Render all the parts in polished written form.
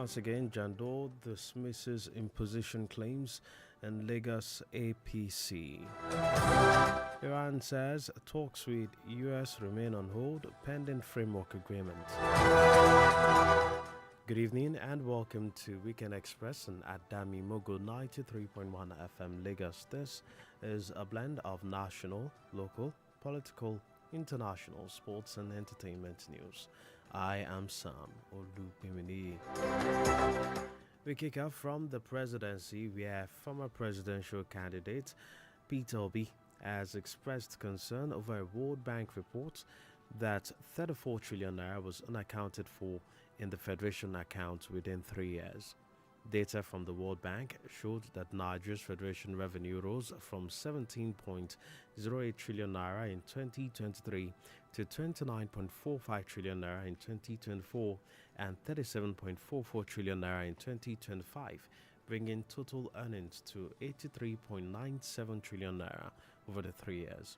Once again, Jandor dismisses imposition claims and Lagos APC. Iran says talks with US remain on hold pending framework agreement. Good evening and welcome to Weekend Express and Adami Mogo 93.1 FM Lagos. This is a blend of national, local, political, international, sports and entertainment news. I am Sam Olupimini. We kick off from the presidency where former presidential candidate Peter Obi has expressed concern over a World Bank report that 34 trillion naira was unaccounted for in the Federation account within 3 years. Data from the World Bank showed that Nigeria's Federation revenue rose from 17.08 trillion naira in 2023 to 29.45 trillion naira in 2024 and 37.44 trillion naira in 2025, bringing total earnings to 83.97 trillion naira over the 3 years.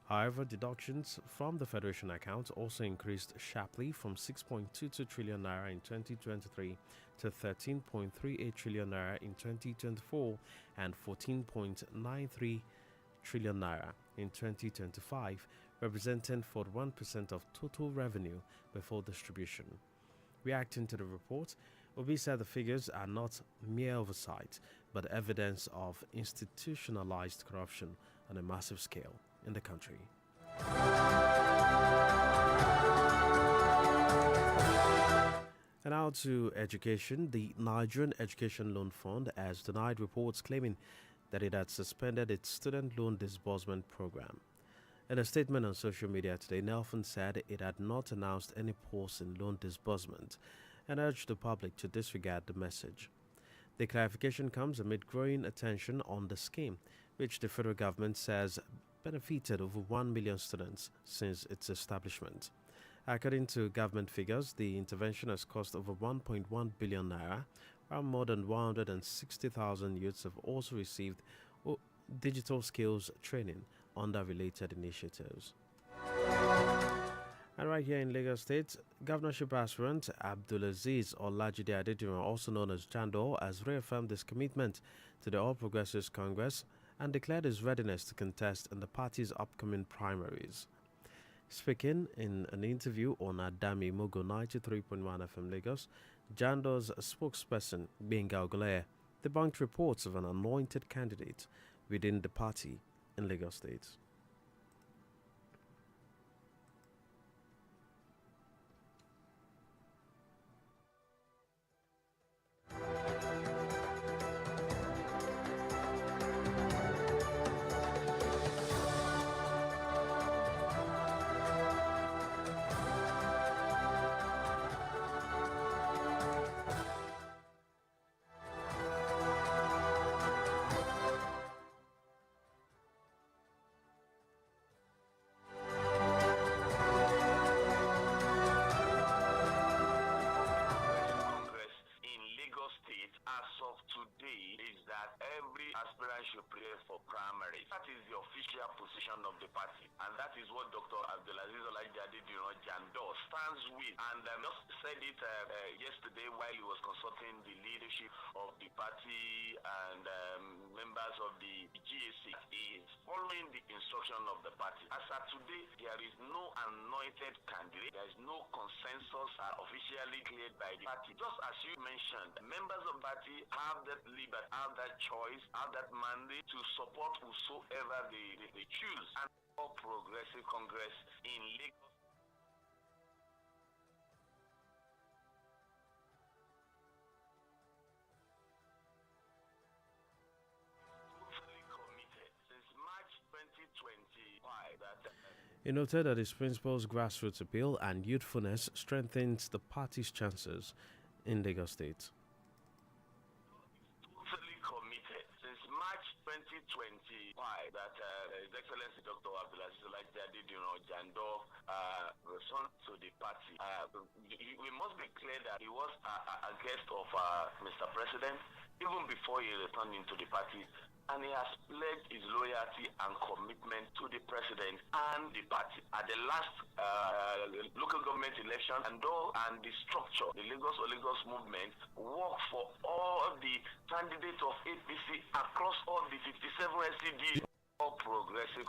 However, deductions from the Federation account also increased sharply from 6.22 trillion naira in 2023 to 13.38 trillion naira in 2024 and 14.93 trillion naira in 2025, representing 41% of total revenue before distribution. Reacting to the report, Obi said the figures are not mere oversight, but evidence of institutionalized corruption on a massive scale in the country. And now to education. The Nigerian Education Loan Fund has denied reports claiming that it had suspended its student loan disbursement program. In a statement on social media today, Nelfund said it had not announced any pause in loan disbursement and urged the public to disregard the message. The clarification comes amid growing attention on the scheme, which the federal government says benefited over 1 million students since its establishment. According to government figures, the intervention has cost over 1.1 billion naira, while more than 160,000 youths have also received digital skills training under related initiatives. And right here in Lagos State, governorship aspirant Abdulaziz Olajide Adediran, also known as Jandor, has reaffirmed his commitment to the All Progressives Congress and declared his readiness to contest in the party's upcoming primaries. Speaking in an interview on Adami Mogo 93.1 FM Lagos, Jandor's spokesperson, Benga Ogoleye, debunked reports of an anointed candidate within the party in Lagos State. Should prepare for primary. That is the official position of the party, and that is what Dr. Abdulaziz Olajide Jandor stands with. And just said it yesterday while he was consulting the leadership of the party and members of the GAC. He is following the instruction of the party. As of today, there is no anointed candidate. There is no consensus officially cleared by the party. Just as you mentioned, members of the party have that liberty, have that choice, have that mandate to support whosoever they choose. And All Progressive Congress in Lagos. Totally committed since March 2025 that. He noted that his principles, grassroots appeal, and youthfulness strengthens the party's chances in Lagos State. Totally committed since March 2025 that His Excellency Dr. Abdulaziz Olajide Jandor returned to the party. We must be clear that he was a guest of Mr. President even before he returned into the party. and he has pledged his loyalty and commitment to the president and the party. At the last local government election, and the structure, the Lagos movement work for all the candidates of APC across all the 57 SCDs, all progressive.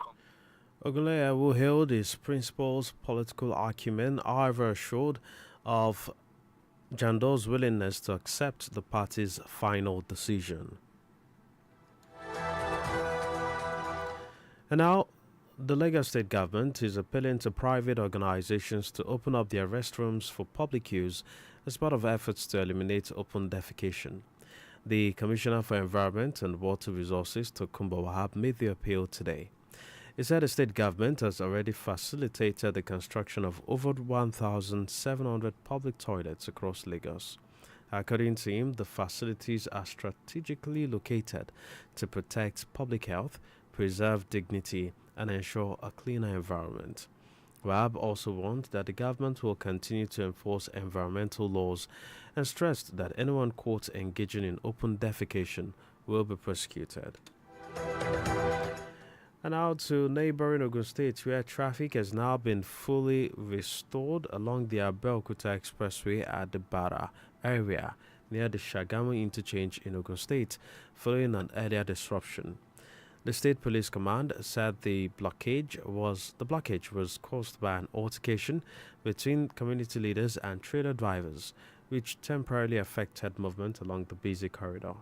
Ogboi, who held his principal's political acumen, however, assured of Jando's willingness to accept the party's final decision. And now, the Lagos state government is appealing to private organizations to open up their restrooms for public use as part of efforts to eliminate open defecation. The Commissioner for Environment and Water Resources, Tokunbo Wahab, made the appeal today. He said the state government has already facilitated the construction of over 1,700 public toilets across Lagos. According to him, the facilities are strategically located to protect public health, preserve dignity, and ensure a cleaner environment. Wahab also warned that the government will continue to enforce environmental laws and stressed that anyone caught engaging in open defecation will be prosecuted. And now to neighboring Ogun State, where traffic has now been fully restored along the Abeokuta Expressway at the Bara area near the Shagamu interchange in Ogun State, following an earlier disruption. The State Police Command said the blockage was caused by an altercation between community leaders and trailer drivers, which temporarily affected movement along the busy corridor.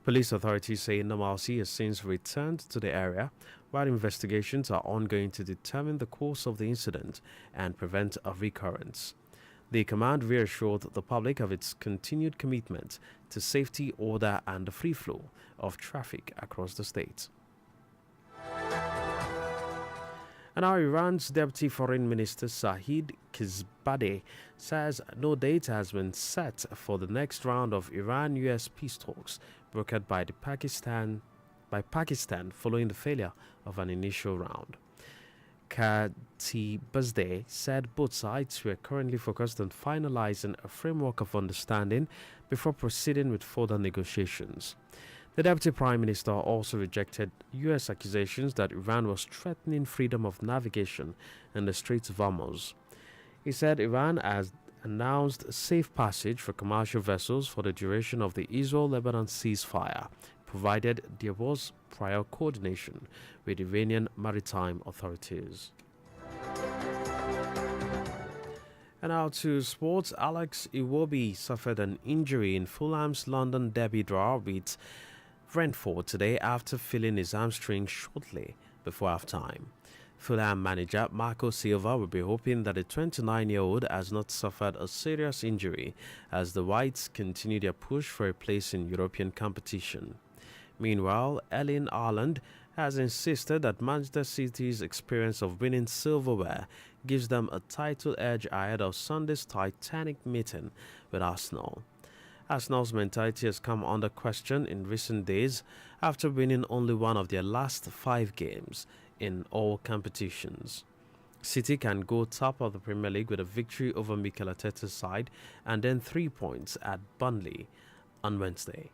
Police authorities say normalcy has since returned to the area, while investigations are ongoing to determine the course of the incident and prevent a recurrence. The command reassured the public of its continued commitment to safety, order, and the free flow of traffic across the state. And now Iran's Deputy Foreign Minister Sahid Kizbadeh says no date has been set for the next round of Iran-US peace talks brokered by Pakistan following the failure of an initial round. Khatibzadeh said both sides were currently focused on finalizing a framework of understanding before proceeding with further negotiations. The Deputy Prime Minister also rejected U.S. accusations that Iran was threatening freedom of navigation in the Straits of Hormuz. He said Iran has announced safe passage for commercial vessels for the duration of the Israel-Lebanon ceasefire, provided there was prior coordination with Iranian maritime authorities. And now to sports. Alex Iwobi suffered an injury in Fulham's London derby draw with Brentford today after feeling his hamstring shortly before half-time. Fulham manager Marco Silva will be hoping that the 29-year-old has not suffered a serious injury as the Whites continue their push for a place in European competition. Meanwhile, Erling Haaland has insisted that Manchester City's experience of winning silverware gives them a title edge ahead of Sunday's titanic meeting with Arsenal. Arsenal's mentality has come under question in recent days after winning only one of their last 5 games in all competitions. City can go top of the Premier League with a victory over Mikel Arteta's side and then 3 points at Burnley on Wednesday.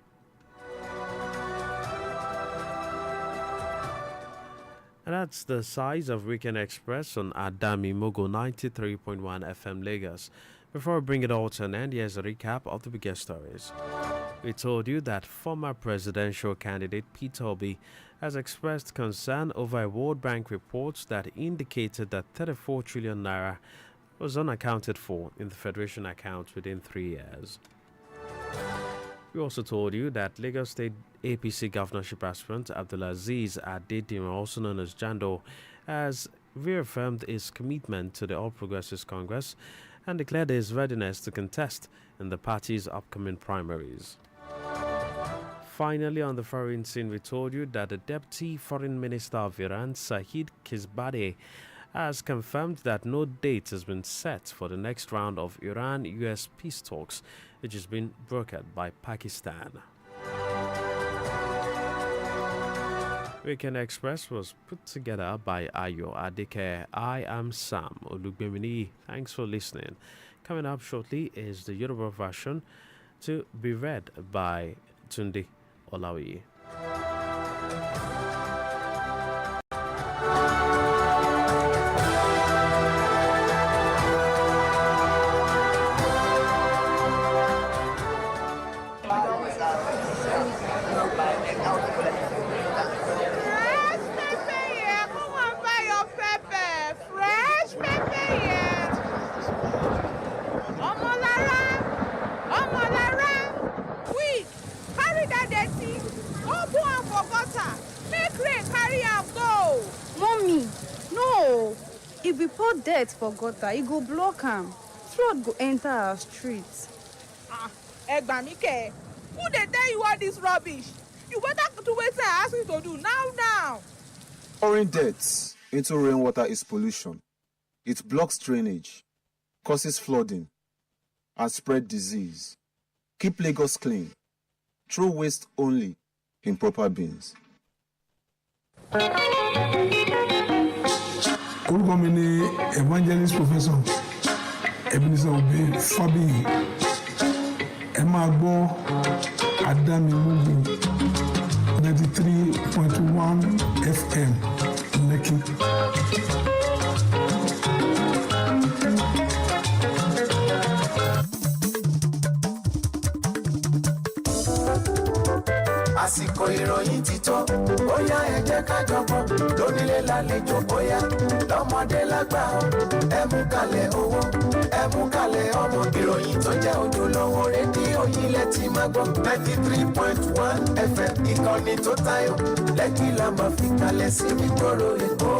And that's the size of Weekend Express on Adami Mogo 93.1 FM Lagos. Before we bring it all to an end, here's a recap of the biggest stories. We told you that former presidential candidate Peter Obi has expressed concern over a World Bank report that indicated that 34 trillion naira was unaccounted for in the Federation account within 3 years. We also told you that Lagos State APC governorship aspirant Abdulaziz Adediran, also known as Jando, has reaffirmed his commitment to the All Progressives Congress and declared his readiness to contest in the party's upcoming primaries. Finally, on the foreign scene, we told you that the Deputy Foreign Minister of Iran, Sahid Kizbadeh, has confirmed that no date has been set for the next round of Iran-US peace talks, which has been brokered by Pakistan. Weekend Express was put together by Ayo Adike. I am Sam Olugbemini. Thanks for listening. Coming up shortly is the Yoruba version to be read by Tunde Olawi. If we pour dirt for gutter, it go block am. Flood go enter our street. Egbamike, who dey tell you all this rubbish? You better do wetin I ask you to do now. Pouring dirt into rainwater is pollution. It blocks drainage, causes flooding, and spread disease. Keep Lagos clean. Throw waste only in proper bins. Orúkọ mi ni evangelist professor Ebenezer Ogboi Fabiyi. Ẹ máa gbọ́ Adámimógo 93.1 FM Lekki. Àsìkò ìròyìn ti tó, bóyá ẹ jẹ́ ká jọ̀bọ̀ lónílé lálejò bóyá lọ́mọdé lágbà ó ẹ mú kalẹ̀ owó ẹ mú kalẹ̀ ọmọ ìròyìn tó jẹ́ ojúlówó rédíò yìí lẹ ti máa gbọ́ 93.1 FM ìkànnì tó tayọ Lẹ́kì la máa fi kalẹ̀ sí nígboro Èkó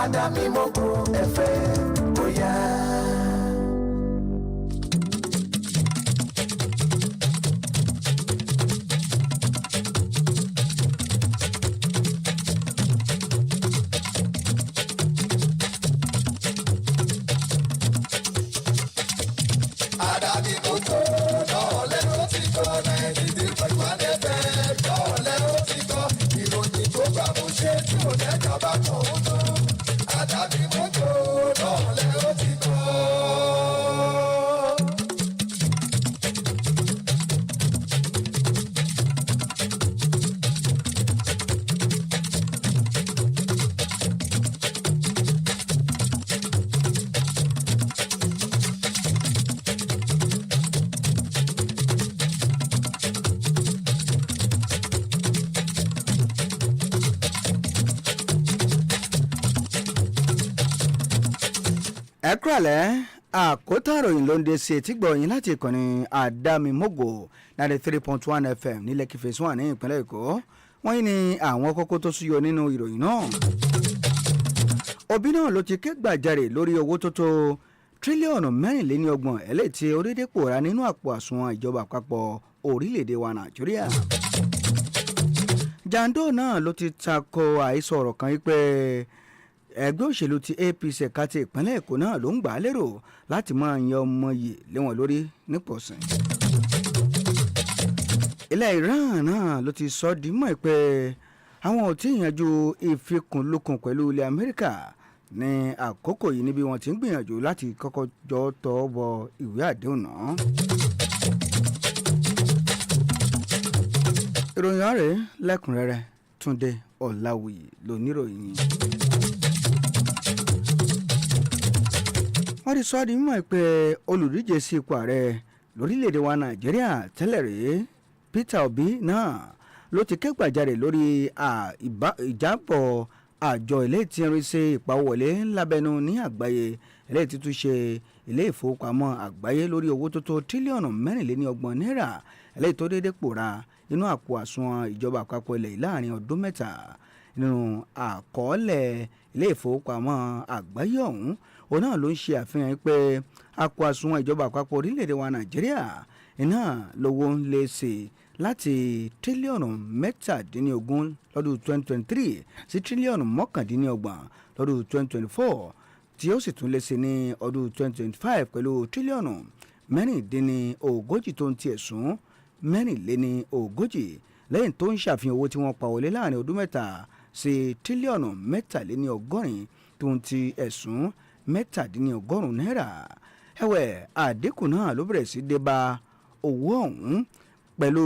Adámimógo FM bóyá. ẹ kúrọ̀lẹ́ Àkótán Ìròyìn ló ń dé sí etí gbọ̀yìn láti ìkànnì Adámimógo 93.1 FM ní Lekki phase 1 ní ìpínlẹ̀ Èkó. Wọ́n yìí ní àwọn kókó tó súyọ nínú ìròyìn náà. Òbí náà ló ti ké gbàjarè lórí owó tó tó tírílíọ̀nù 24 eléyìí tí orílẹ̀-èdè pòórá nínú àpò àsùnwọ̀n ìjọba àpapọ̀ orílẹ̀-èdè wa Nàìjíríà. Jàǹdó náà ló ti tako àhesọ ọ̀rọ̀ kan wípé ẹgbẹ́ òṣèlú ti APC ẹ̀ka ti ìpínlẹ̀ Èkó náà ló ń gbà á lérò láti máa yan ọmọ yìí lé wọn lórí nípòsìn. Ilẹ̀ Iran náà ló ti sọ di mọ́ pé àwọn ò tí ì yanjú ìfikùnlukùn pẹ̀lú ilẹ̀ Amẹ́ríkà ní àkókò yìí níbi wọ́n ti ń gbìyànjú láti kọ́kọ́ jọ tọ́ bọ ìwé àdéhùn náà. Ìròyìn ọ̀rẹ́ lẹ́kùnrẹ́rẹ́ Túndé Ọ̀làwìyí lóníròyìn. Wọ́n ti sọ ọ́ di mímọ̀ pé olùdíje sí ipò ààrẹ lórílẹ̀‐èdè wa Nàìjíríà tẹ́lẹ̀ rí Peter Obi náà ló ti ké gbàjarè lórí ìjábọ̀ àjọ ilé tí ń rí sí ìpawówọlé lábẹ́nu ní àgbáyé ilé títún ṣe ilé ìfowópamọ́ àgbáyé lórí owó tó tó tírílíọ̀nù 24 náírà ilé tó déédéé pòórá inú àpò àsùnwọ̀n ìjọba àpapọ̀ ilẹ̀ láàrin ọdún mẹ́ta nínú àkọọ́lẹ̀ ilé ìfowópamọ́ àgbáyé ọ̀hún òun náà ló ń ṣe àfihàn pé àpò àsùnwọ̀n ìjọba àpapọ̀ orílẹ̀-èdè wa Nàìjíríà iná lówó ń lé sí láti tírílíọ̀nù 17 lọ́dún 2023 sí tírílíọ̀nù 29 lọ́dún 2024 tí ó sì tún lé sí ní ọdún 2025 pẹ̀lú tírílíọ̀nù 40 tó ń tiẹ̀ sún 40 lẹ́yìn tó ń ṣàfihàn owó tí wọ́n pa wọlé láàrin ọdún mẹ́ta sí tírílíọ̀nù 63 tó ń ti ẹ̀sùn 17 náírà. Ẹ̀wẹ̀ àdínkù náà ló bẹ̀rẹ̀ sí dé bá owó ọ̀hún pẹ̀lú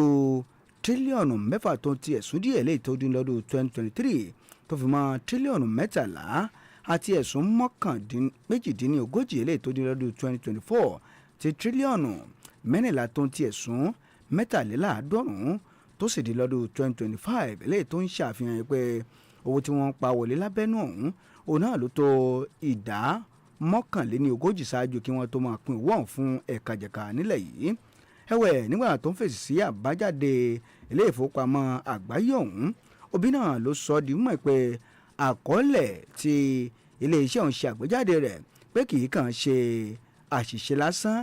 tírílíọ̀nù 6 tó ti ẹ̀sùn díẹ̀ lè tó dín lọ́dún 2023 tó fi mọ́ tírílíọ̀nù 13 àti ẹ̀sùn méjìdínlógójì lè tó dín lọ́dún 2024 ti tírílíọ̀nù 14 tó ti ẹ̀sùn mẹ́tàléláàádọ́rùn-ún tó sì di lọ́dún 2025 eléyìí tó ń ṣàfihàn pé owó tí wọ́n pa wọlé lábẹ́nú ọ̀hún òun náà ló tó ìdá 39 ṣáájú kí wọ́n tó máa pín owó ọ̀hún fún ẹ̀kajẹ̀ka nílẹ̀ yìí. ẹ̀wẹ̀ nígbà tó ń fèsì sí àbájáde ilé ìfowópamọ́ àgbáyé ọ̀hún Obi náà ló sọ di mọ̀ pé àkọọ́lẹ̀ tí ilé iṣẹ́ ọ̀hún ṣe àgbéjáde rẹ̀ pé kì í kàn ṣe àṣìṣe lásán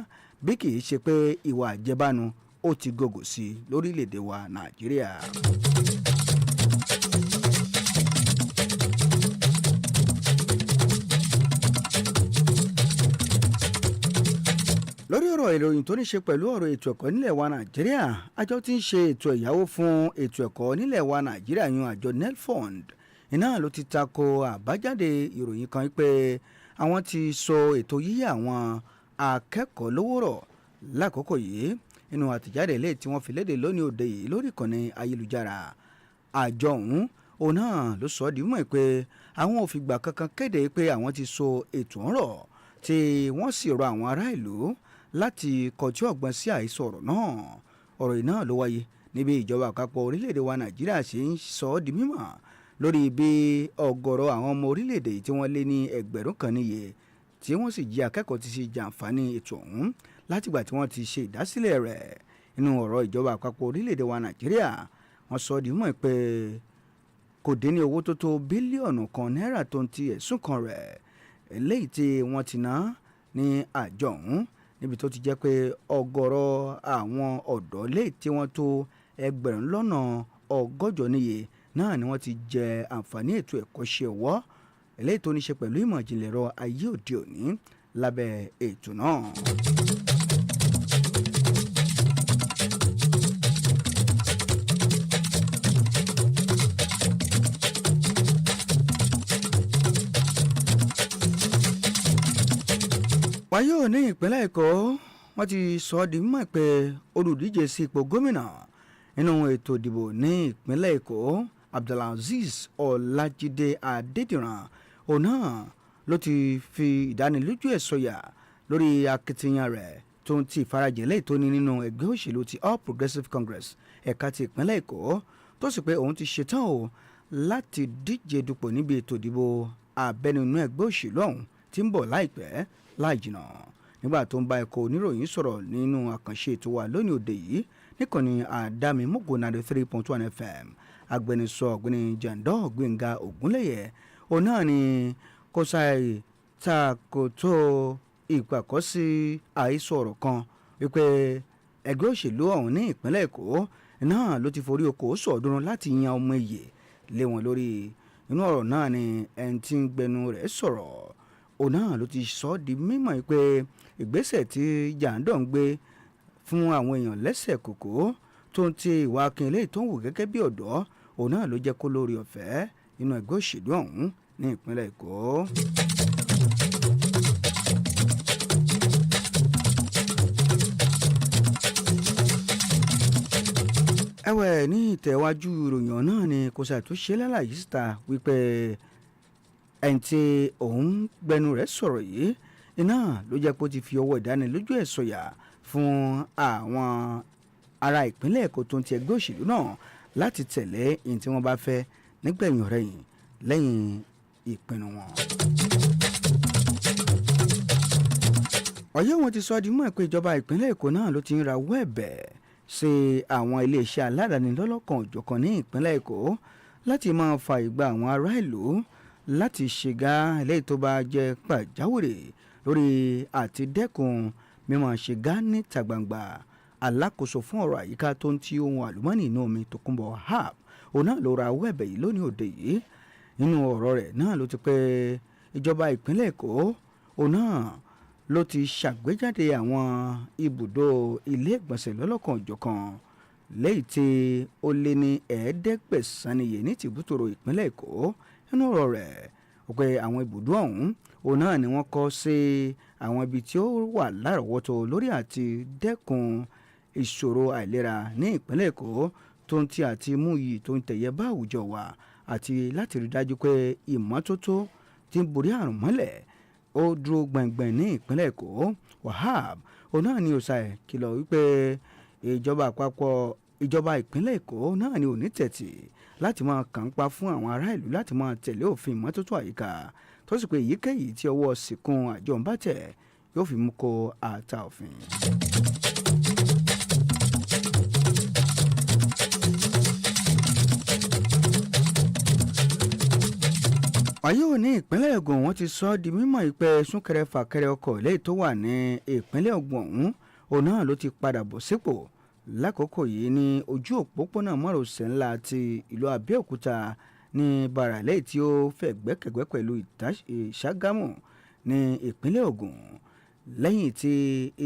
bí kì í ṣe pé ìwà àjẹbánu ó ti gògò sí lórílẹ̀‐èdè wa Nàìjíríà. lórí ọ̀rọ̀ ìròyìn tó ní ṣe pẹ̀lú ọ̀rọ̀ ètò ẹ̀kọ́ nílẹ̀ wa Nàìjíríà àjọ tí ń ṣe ètò ẹ̀yáwó fún ètò ẹ̀kọ́ nílẹ̀ wa Nàìjíríà yan àjọ nelfund iná ló ti tako àbájáde ìròyìn kan pé àwọn ti sọ ètò yíyá àwọn akẹ́kọ̀ọ́ lówó rọ̀ lákòókò yìí nínú àtẹ̀jáde ilé tí wọ́n fi léde lónìí òde yìí lórí ìkànnì ayélujára. àjọ ọ̀hún òun náà ló sọ ọ́ di mọ̀ pé àwọn ò fìgbà kankan kéde pé àwọn ti so ètò ọ̀rọ̀ tí wọ́n sì rọ àwọn ará ìlú láti kọjú ọ̀gbọ́n sí àhesọ ọ̀rọ̀ náà. ọ̀rọ̀ yìí náà ló wáyé níbi ìjọba àpapọ̀ orílẹ̀-èdè wa Nàìjíríà ṣe ń sọ ọ́ di mímọ̀ lórí bí ọ̀gọ̀rọ̀ àwọn ọmọ orílẹ̀-èdè tí wọ́n lé ní ẹgbẹ̀rún kan níye tí wọ́n sì jí akẹ́kọ̀ọ́ ti ṣe jàǹfààní ètò ọ̀hún látìgbà tí wọ́n ti ṣe ìdásílẹ̀ rẹ̀. nínú ọ̀rọ̀ ìjọba àpapọ̀ orílẹ̀-èdè wa Nàìjíríà wọ́n sọ ọ́ di mímọ̀ pé kò dín ní owó tó tó bílíọ̀nù kan náírà tó ń ti ẹ̀sùn kan rẹ̀ eléyìí tí wọ́n ti ná ní àjọ ọ̀hún níbi tó ti jẹ́ pé ọ̀gọ̀rọ̀ àwọn ọ̀dọ́ léyìí tí wọ́n tó ẹgbẹ̀rún lọ́nà ọgọ́jọ níye náà ni wọ́n ti jẹ àǹfààní ètò ẹ̀kọ́ṣẹ́ ọwọ́ eléyìí tó ní ṣe pẹ̀lú ìmọ̀ ìjìnlẹ̀ ẹ̀rọ ayé òde òní lábẹ́ ètò náà. wáyé ò ní ìpínlẹ̀ Èkó wọ́n ti sọ ọ́ di mímọ̀ pé olùdíje sí ipò gómìnà nínú ètò ìdìbò ní ìpínlẹ̀ Èkó Abdulaziz Ọlájídé Adédìran òun náà ló ti fi ìdánilójú ẹ̀ sọ̀yà lórí akitiyan rẹ̀ tó ń ti ìfarajìn lẹ́yìn tó ní nínú ẹgbẹ́ òṣèlú ti All Progressives Congress ẹ̀ka ti ìpínlẹ̀ Èkó tó sì pé òun ti ṣetán o láti díje dupò níbi ètò ìdìbò abẹ́nú ẹgbẹ́ òṣèlú ọ̀hún tí ń bọ̀ láìpẹ́ láì jìnnà. nígbà tó ń bá ẹ̀kọ́ oníròyìn sọ̀rọ̀ nínú àkànṣe ètò wa lónìí òde yìí níkànnì àdámi Mogo 93.1 FM agbẹnusọ ọ̀gbẹ́ni Jandor Gbẹ̀ngà Ògúnlẹ̀yẹ òun náà ni kò ṣàì takòtò ìpàkọ́sí àhesọ ọ̀rọ̀ kan wípé ẹgbẹ́ òṣèlú ọ̀hún ní ìpínlẹ̀ Èkó náà ló ti forí oko sọ̀ọ́dúnrún láti yan ọmọ ìyè lé wọn lórí. inú ọ̀rọ̀ náà ni ẹni tí ń gbẹnu rẹ̀ sọ̀rọ̀ òun náà ló ti sọ ọ́ di mímọ̀ pé ìgbésẹ̀ tí Jandor ń gbé fún àwọn èèyàn lẹ́sẹ̀ kòkó tó ń ti ìwà akínlé tó ń wù gẹ́gẹ́ bí ọ̀dọ́ òun náà ló jẹ́ kó lórí ọ̀fẹ́ nínú ẹgbẹ́ òṣèlú ọ̀hún ní ìpínlẹ̀ Èkó. ẹ̀wẹ̀ ní ìtẹ̀wájú ìròyìn náà ni kò ṣàtúnṣe lálàyé síta wípé ẹni tí òun gbẹnu rẹ̀ sọ̀rọ̀ yìí iná ló jẹ́ pé ó ti fi ọwọ́ ìdánilójú ẹ̀ sọ̀yà fún àwọn ará ìpínlẹ̀ Èkó tó ń ti ẹgbẹ́ òṣèlú náà láti tẹ̀lé ìyìn tí wọ́n bá fẹ́ nígbẹ̀yìn ọ̀rẹ́yìn lẹ́yìn ìpinnu wọn. ọ̀yọ́ wọn ti sọ ọ́ di mọ́ pé ìjọba ìpínlẹ̀ Èkó náà ló ti ń rawọ́ ẹ̀bẹ̀ sí àwọn iléeṣẹ́ aládàáni lọ́lọ́kan òjọ̀kan ní ìpínlẹ̀ Èkó láti máa fa ìgbà àwọn ará ìlú láti ṣègá eléyìí tó bá jẹ́ pàjáwìrì lórí àti dẹ́kun mímọ́ ṣègá níta gbangba. alákòóso fún ọ̀rọ̀ àyíká tó ń ti ohun àlùmọ́ọ́nì inú omi Tókunbọ̀ Hab òun náà ló ra owó ẹ̀bẹ̀ yìí lónìí òde yìí. nínú ọ̀rọ̀ rẹ̀ náà ló ti pé ìjọba ìpínlẹ̀ Èkó òun náà ló ti ṣàgbéjáde àwọn ibùdó ilé ìgbọ̀nsẹ̀ lọ́lọ́kan òjọ̀kan lẹ́yìn tí ó lé ní 500 níye ní tìbútòrò ìpínlẹ̀ Èkó. nínú ọ̀rọ̀ rẹ̀ ó pé àwọn ibùdó ọ̀hún òun náà ni wọ́n kọ́ sí àwọn ibi tí ó wà lárọ̀ọ́wọ́tó lórí àti dẹ́kun ìṣòro àìlera ní ìpínlẹ̀ Èkó tó ń ti àti mú iyì tó ń tẹ̀yẹ bá àwùjọ wa àti láti rí dájú pé ìmọ́tótó ti ń borí àrùn mọ́lẹ̀ ó dúró gbẹ̀ngbẹ̀ng ní ìpínlẹ̀ Èkó. Wahab òun náà ni òòṣà ẹ̀ kìlọ̀ wípé ìjọba ìpínlẹ̀ Èkó náà ni ò ní tẹ̀tì láti máa kàn pa fún àwọn ará ìlú láti máa tẹ̀lé òfin ìmọ́tótó àyíká tó sì pé èyíkéyìí tí ọwọ́ sìnkún àjọ ń bá tẹ̀ yóò fi mú kó ata òfin. wàyí ò ní ìpínlẹ̀ Ògùn wọ́n ti sọ ọ́ di mímọ̀ ìpè súnkẹrẹ fàkẹrẹ ọkọ̀ lẹ́yìn tó wà ní ìpínlẹ̀ Ògùn ọ̀hún òun náà ló ti padà bọ̀ sípò lákòókò yìí ní ojú òpópónà márosẹ̀ ńlá ti ìlú Abẹ́òkúta ní Bàràlẹ́ tí ó fẹ́ gbẹ́kẹ̀gbẹ́ pẹ̀lú Ìṣàgámù ní ìpínlẹ̀ Ògùn lẹ́yìn tí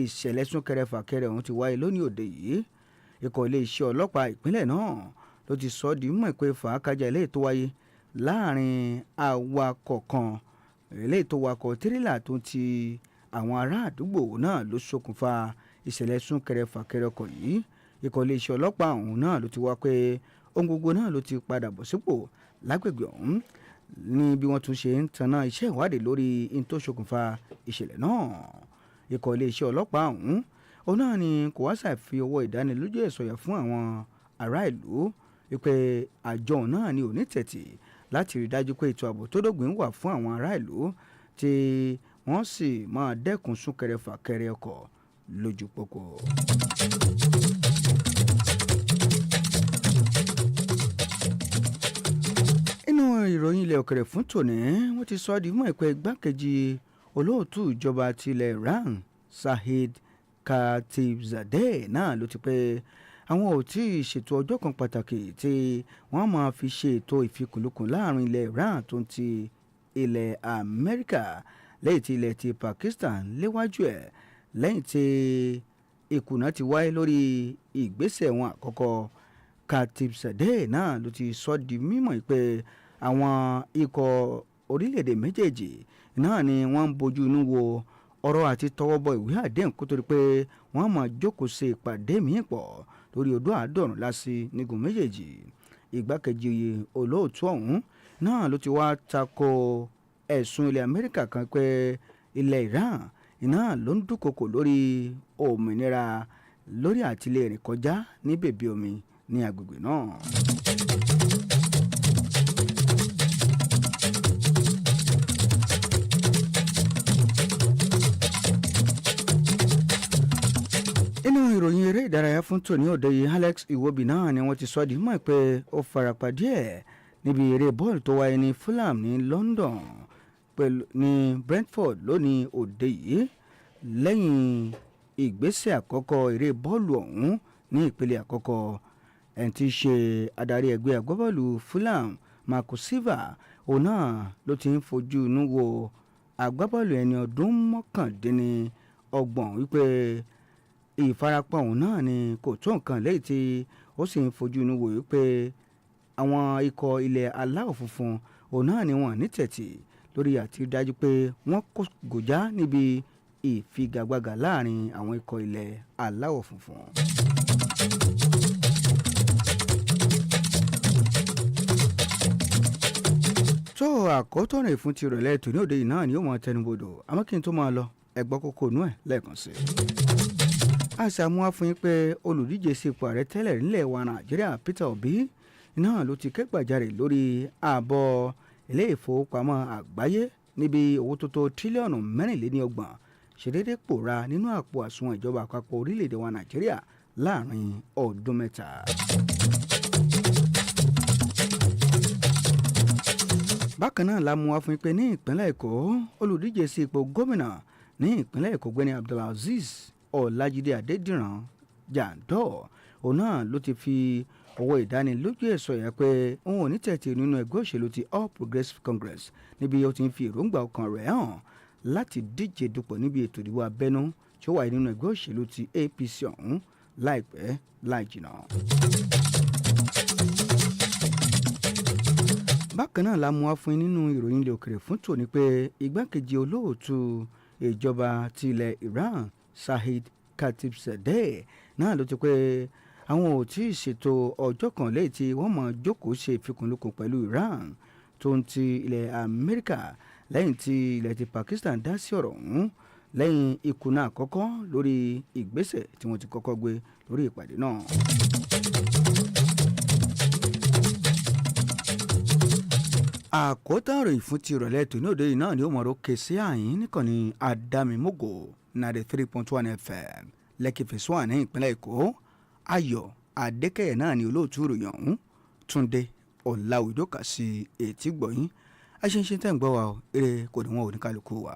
ìṣẹ̀lẹ̀ súnkẹrẹ fàkẹrẹ ọ̀hún ti wáyé lónìí òde yìí. Ikọ̀ iléeṣẹ́ ọlọ́pàá ìpínlẹ̀ náà ló ti sọ ọ́ di mímọ̀ ìpè fàákàjà eléyìí tó wáyé láàrin awakọ̀ kan eléyìí tó wakọ̀ tírélà tó ti àwọn ará àdúgbò náà ló ṣokùnfà ìṣẹ̀lẹ̀ súnkẹrẹ fàkẹrẹ ọkọ̀ yìí. Ikọ̀ iléeṣẹ́ ọlọ́pàá ọ̀hún náà ló ti wá pé ohun gbogbo náà ló ti padà bọ̀ sípò lágbègbè ọ̀hún ní bí wọ́n tún ṣe ń tanná iṣẹ́ ìwádìí lórí in tó ṣokùnfà ìṣẹ̀lẹ̀ náà. Ikọ̀ iléeṣẹ́ ọlọ́pàá ọ̀hún òun náà ni kò wá ṣàfi ọwọ́ ìdánilójú ẹ̀ sọ̀yà fún àwọn ará ìlú wípé àjọ náà ni ò ní tẹ̀tì láti rí dájú pé ètò ààbò tó dógbìn wà fún àwọn ará ìlú tí wọ́n sì máa dẹ́kun súnkẹrẹ fàkẹrẹ ọkọ̀ lójú pópó. inú ìròyìn ilẹ̀ òkèrè fún tòní wọ́n ti sọ ọ́ di mọ́ ìpè igbákejì olóòtú ìjọba tilẹ̀ Iran Saeed Khatibzadeh náà ló ti pé àwọn ò tí ì ṣètò ọjọ́ kan pàtàkì tí wọ́n máa fi ṣe ètò ìfikùnlukùn láàrin ilẹ̀ Iran tó ń ti ilẹ̀ Amẹ́ríkà lẹ́yìn tí ilẹ̀ ti Pakistan léwájú ẹ̀ lẹ́yìn tí ìkùnà ti wáyé lórí ìgbésẹ̀ wọn àkọ́kọ́. Khatibzadeh náà ló ti sọ di mímọ̀ pé àwọn ikọ̀ orílẹ̀-èdè méjèèjì náà ni wọ́n ń bojú inú wo ọ̀rọ̀ àti tọwọ́ bọ ìwé àdéhùn kó tó di pé wọ́n máa jókòó ṣe ìpàdé míì pọ̀ lórí odò àádọ́rùn lásì nígun méjèèjì. Ìgbákejì olóòtú ọ̀hún náà ló ti wá tako ẹ̀sùn ilẹ̀ Amẹ́ríkà kan pé ilẹ̀ Iran náà ló ń dúnkokò lórí òmìnira lórí àtìlẹ́ rìn kọjá ní bèbè omi ní agbègbè náà. ìròyìn eré ìdárayá fún tòní òde yìí Alex Iwobi náà ni wọ́n ti sọ di mọ́ pé ó farapa díẹ̀ níbi eré bọ́ọ̀lù tó wáyé ní Fulham ní London pẹ̀lú ní Brentford lónìí òde yìí lẹ́yìn ìgbésẹ̀ àkọ́kọ́ eré bọ́ọ̀lù ọ̀hún ní ìpele àkọ́kọ́. ẹni tí í ṣe adarí ẹgbẹ́ agbábọ́ọ̀lù Fulham Marco Silva òun náà ló ti ń fojú inú wo agbábọ́ọ̀lù ẹni ọdún mọ́kàndínlọ́gbọ̀n wípé ìfarapa òun náà ni kò tó nǹkan lẹ́yìn tí ó sì ń fojú inú wò wípé àwọn ikọ̀ ilẹ̀ aláwọ̀ funfun òun náà ni wọ́n ní tẹ̀tì lórí àti dájú pé wọ́n kò gòjá níbi ìfigagbága láàrin àwọn ikọ̀ ilẹ̀ aláwọ̀ funfun. tó àkótọ́nà ìfún ti rọ̀lẹ́ tòní òde yìí náà ni ó mọ tẹnubodò àmọ́ kí n tó máa lọ ẹgbọ́ kókó inú ẹ̀ lẹ́ẹ̀kan sí i. àṣàmúwá fún yín pé olùdíje sí ipò ààrẹ tẹ́lẹ̀ nílẹ̀ wa Nàìjíríà Peter Obi náà ló ti kẹ́gbàjarè lórí ààbọ̀ ilé ìfowópamọ́ àgbáyé níbi owó tó tó tírílíọ̀nù 24 ṣèdédé pòórá nínú àpò àsùnwọ̀n ìjọba àpapọ̀ orílẹ̀-èdè wa Nàìjíríà láàrin ọdún 3. bákan náà la mú wá fún yín pé ní ìpínlẹ̀ Èkó olùdíje sí ipò gómìnà ní ìpínlẹ̀ Èkó Ọ̀gbẹ́ni Abdulaziz Ọlájídé Adédìran Jandor òun náà ló ti fi owó ìdánilójú ẹ̀ sọ̀yà pé òun ò ní tẹ̀tì nínú ẹgbẹ́ òṣèlú ti All Progressives Congress níbi ó ti ń fi èròǹgbà ọkàn rẹ̀ hàn láti díje dupò níbi ètò ìdìbò abẹ́nú tí ó wáyé nínú ẹgbẹ́ òṣèlú ti APC ọ̀hún láìpẹ́ láì jìnnà. bákan náà la mú wá fún yín nínú ìròyìn ilẹ̀ òkèrè fún tòní pé igbákejì olóòtú ìjọba ti ilẹ̀ Iran Saeed Khatibzadeh náà ló ti pé àwọn ò tí ì ṣètò ọjọ́ kan lẹ́yìn tí wọ́n mọ̀ jókòó ṣe ìfikùnlukùn pẹ̀lú Iran tó ń ti ilẹ̀ Amẹ́ríkà lẹ́yìn tí ilẹ̀ ti Pakistan dá sí ọ̀rọ̀ ọ̀hún lẹ́yìn ìkùnà àkọ́kọ́ lórí ìgbésẹ̀ tí wọ́n ti kọ́kọ́ gbé lórí ìpàdé náà. Àkótán ìròyìn fún ti ìrọ̀lẹ́ tòní òde yìí náà ni ó mọ̀ọ́rọ́ ké sí àyín nìkànnì Adámimógò 93.1 FM Lekki phase 1 ní ìpínlẹ̀ Èkó. Ayọ̀ Adékẹ́yẹ náà ni olóòtú ìròyìn ọ̀hún. Túndé Ọ̀làwùjọ kà sí etí gbọ̀yìn. Aṣẹ́ńṣẹ́ tẹ̀ ń gbọ́ wa eré kò ní wọn ò ní kálukú wa.